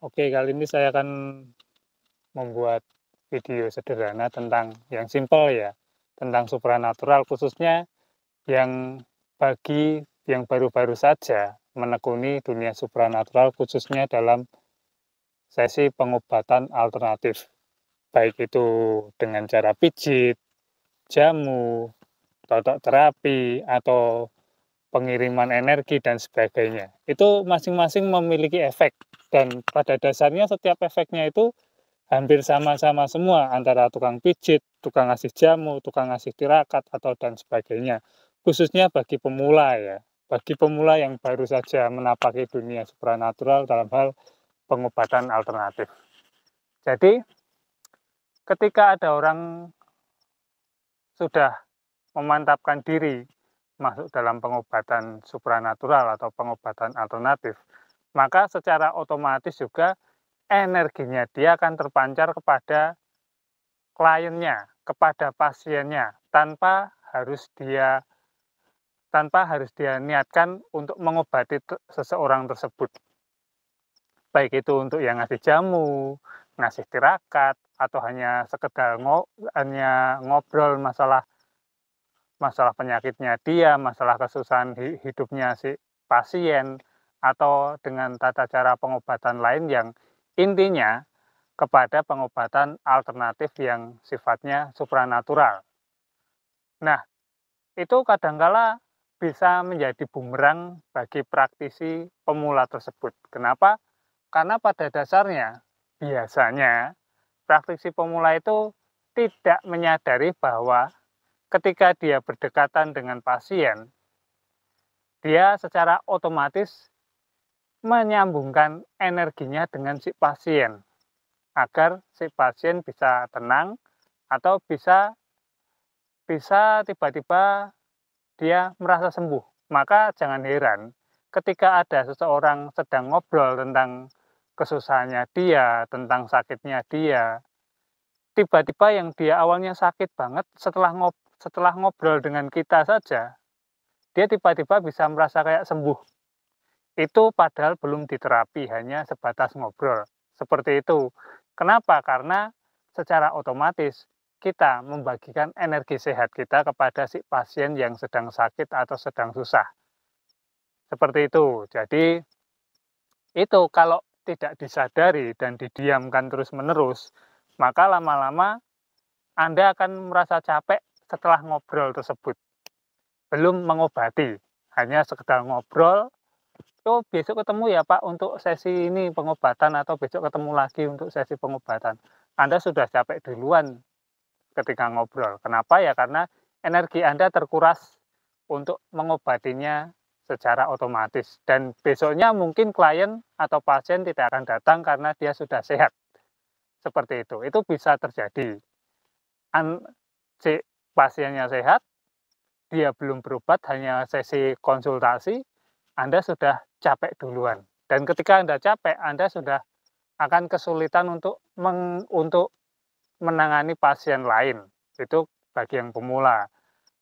Oke, kali ini saya akan membuat video sederhana tentang yang simpel ya, tentang supranatural khususnya yang bagi yang baru-baru saja menekuni dunia supranatural khususnya dalam sesi pengobatan alternatif, baik itu dengan cara pijit, jamu, totok terapi, atau pengiriman energi dan sebagainya. Itu masing-masing memiliki efek dan pada dasarnya setiap efeknya itu hampir sama-sama semua antara tukang pijit, tukang ngasih jamu, tukang ngasih tirakat atau dan sebagainya. Khususnya bagi pemula ya. Bagi pemula yang baru saja menapaki dunia supranatural dalam hal pengobatan alternatif. Jadi ketika ada orang sudah memantapkan diri masuk dalam pengobatan supranatural atau pengobatan alternatif, maka secara otomatis juga energinya dia akan terpancar kepada kliennya, kepada pasiennya, tanpa harus dia niatkan untuk mengobati seseorang tersebut. Baik itu untuk yang ngasih jamu, ngasih tirakat, atau hanya sekedar ngobrol masalah penyakitnya dia, masalah kesusahan hidupnya si pasien, atau dengan tata cara pengobatan lain yang intinya kepada pengobatan alternatif yang sifatnya supranatural. Nah, itu kadangkala bisa menjadi bumerang bagi praktisi pemula tersebut. Kenapa? Karena pada dasarnya, biasanya praktisi pemula itu tidak menyadari bahwa ketika dia berdekatan dengan pasien, dia secara otomatis menyambungkan energinya dengan si pasien, agar si pasien bisa tenang atau bisa tiba-tiba dia merasa sembuh. Maka jangan heran ketika ada seseorang sedang ngobrol tentang kesusahannya dia, tentang sakitnya dia, tiba-tiba yang dia awalnya sakit banget setelah ngobrol dengan kita saja, dia tiba-tiba bisa merasa kayak sembuh. Itu padahal belum diterapi, hanya sebatas ngobrol. Seperti itu. Kenapa? Karena secara otomatis kita membagikan energi sehat kita kepada si pasien yang sedang sakit atau sedang susah. Seperti itu. Jadi itu kalau tidak disadari dan didiamkan terus-menerus, maka lama-lama Anda akan merasa capek setelah ngobrol tersebut. Belum mengobati, hanya sekedar ngobrol, "Oh, besok ketemu ya Pak untuk sesi ini pengobatan," atau "Besok ketemu lagi untuk sesi pengobatan." Anda sudah capek duluan ketika ngobrol. Kenapa? Ya karena energi Anda terkuras untuk mengobatinya secara otomatis. Dan besoknya mungkin klien atau pasien tidak akan datang karena dia sudah sehat. Seperti itu. Itu bisa terjadi. Si pasiennya sehat, dia belum berobat, hanya sesi konsultasi, Anda sudah capek duluan. Dan ketika Anda capek, Anda sudah akan kesulitan untuk menangani pasien lain. Itu bagi yang pemula.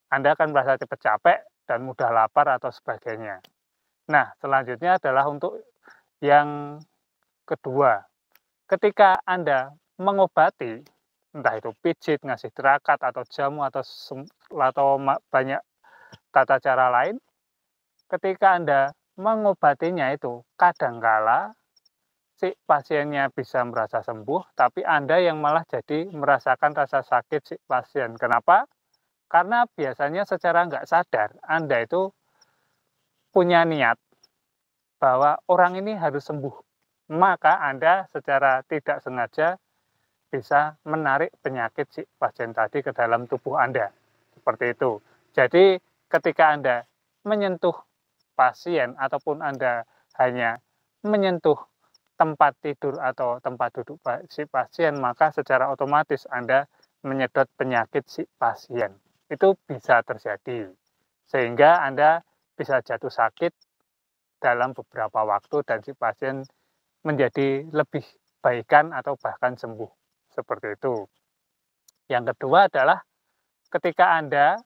Anda akan merasa cepat capek dan mudah lapar atau sebagainya. Nah, selanjutnya adalah untuk yang kedua. Ketika Anda mengobati, entah itu pijit, ngasih tirakat, atau jamu, atau banyak tata cara lain, ketika Anda mengobatinya itu, kadangkala si pasiennya bisa merasa sembuh, tapi Anda yang malah jadi merasakan rasa sakit si pasien. Kenapa? Karena biasanya secara nggak sadar, Anda itu punya niat bahwa orang ini harus sembuh. Maka Anda secara tidak sengaja bisa menarik penyakit si pasien tadi ke dalam tubuh Anda. Seperti itu. Jadi ketika Anda menyentuh pasien ataupun Anda hanya menyentuh tempat tidur atau tempat duduk si pasien, maka secara otomatis Anda menyedot penyakit si pasien. Itu bisa terjadi. Sehingga Anda bisa jatuh sakit dalam beberapa waktu dan si pasien menjadi lebih baikan atau bahkan sembuh. Seperti itu. Yang kedua adalah ketika Anda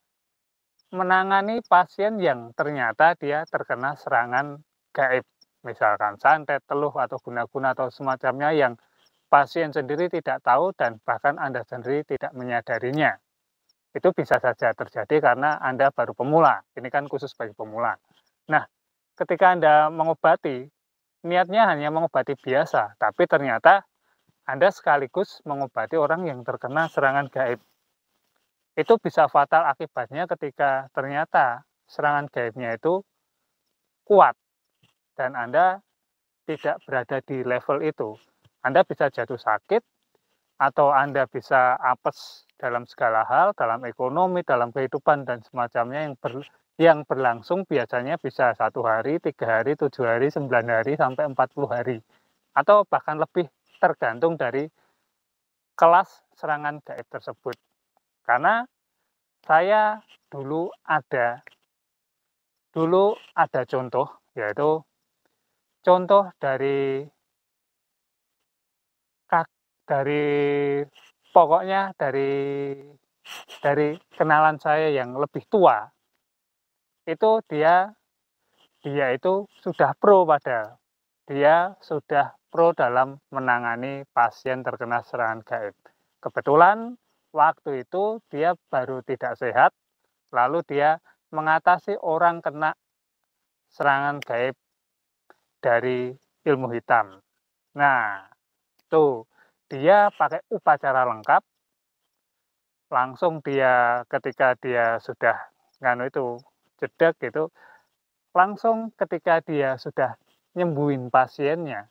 menangani pasien yang ternyata dia terkena serangan gaib. misalkan santet, teluh, atau guna-guna atau semacamnya yang pasien sendiri tidak tahu dan bahkan Anda sendiri tidak menyadarinya. Itu bisa saja terjadi karena Anda baru pemula, ini kan khusus bagi pemula. Nah, ketika Anda mengobati, niatnya hanya mengobati biasa, tapi ternyata Anda sekaligus mengobati orang yang terkena serangan gaib. Itu bisa fatal akibatnya ketika ternyata serangan gaibnya itu kuat dan Anda tidak berada di level itu. Anda bisa jatuh sakit atau Anda bisa apes dalam segala hal, dalam ekonomi, dalam kehidupan dan semacamnya yang berlangsung biasanya bisa 1 hari, 3 hari, 7 hari, 9 hari, sampai 40 hari. Atau bahkan lebih tergantung dari kelas serangan gaib tersebut. Karena saya dulu ada contoh, yaitu contoh dari pokoknya dari kenalan saya yang lebih tua, itu dia itu sudah pro padahal. Dia sudah pro dalam menangani pasien terkena serangan gaib. Kebetulan waktu itu dia baru tidak sehat, lalu dia mengatasi orang kena serangan gaib dari ilmu hitam. Nah, tuh dia pakai upacara lengkap, langsung dia ketika dia sudah jedek gitu, langsung ketika dia sudah nyembuhin pasiennya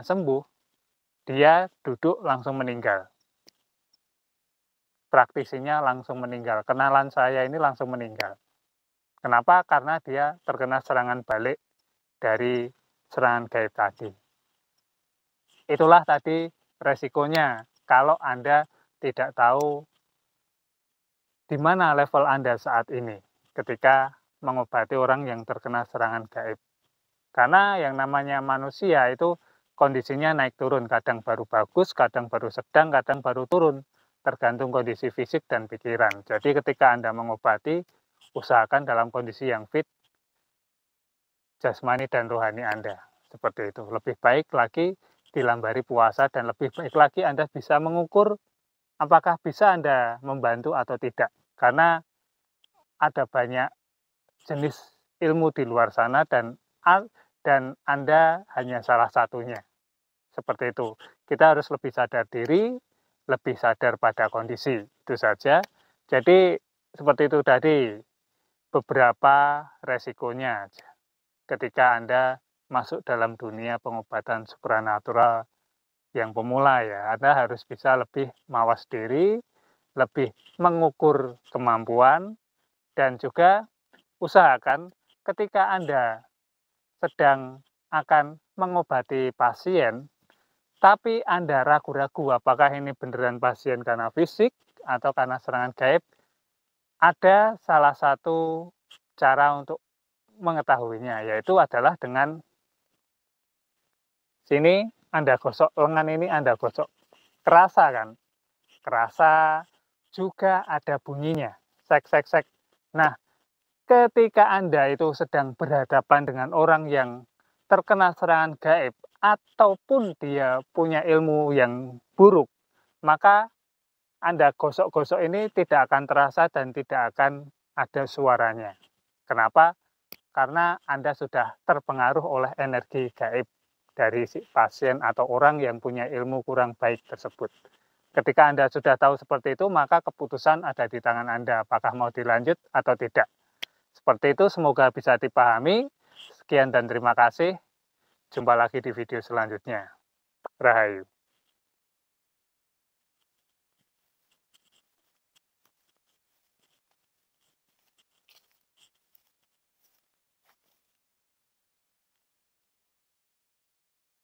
sembuh, dia duduk langsung meninggal. Praktisinya langsung meninggal, kenalan saya ini langsung meninggal. Kenapa? Karena dia terkena serangan balik dari serangan gaib tadi. Itulah tadi resikonya kalau Anda tidak tahu di mana level Anda saat ini ketika mengobati orang yang terkena serangan gaib. Karena yang namanya manusia itu kondisinya naik turun, kadang baru bagus, kadang baru sedang, kadang baru turun, tergantung kondisi fisik dan pikiran. Jadi ketika Anda mengobati, usahakan dalam kondisi yang fit, jasmani dan rohani Anda. Seperti itu. Lebih baik lagi dilambari puasa dan lebih baik lagi Anda bisa mengukur apakah bisa Anda membantu atau tidak. Karena ada banyak jenis ilmu di luar sana dan Anda hanya salah satunya. Seperti itu. Kita harus lebih sadar diri, lebih sadar pada kondisi. Itu saja. Jadi seperti itu tadi beberapa resikonya ketika Anda masuk dalam dunia pengobatan supranatural yang pemula ya. Anda harus bisa lebih mawas diri, lebih mengukur kemampuan, dan juga usahakan ketika Anda sedang akan mengobati pasien, tapi Anda ragu-ragu apakah ini beneran pasien karena fisik atau karena serangan gaib, ada salah satu cara untuk mengetahuinya, yaitu adalah dengan sini Anda gosok lengan ini, Anda gosok, kerasa kan? Kerasa juga ada bunyinya, sek sek sek. Nah, ketika Anda itu sedang berhadapan dengan orang yang terkena serangan gaib ataupun dia punya ilmu yang buruk, maka Anda gosok-gosok ini tidak akan terasa dan tidak akan ada suaranya. Kenapa? Karena Anda sudah terpengaruh oleh energi gaib dari si pasien atau orang yang punya ilmu kurang baik tersebut. Ketika Anda sudah tahu seperti itu, maka keputusan ada di tangan Anda, apakah mau dilanjut atau tidak. Seperti itu, semoga bisa dipahami. Sekian dan terima kasih. Jumpa lagi di video selanjutnya. Rahayu.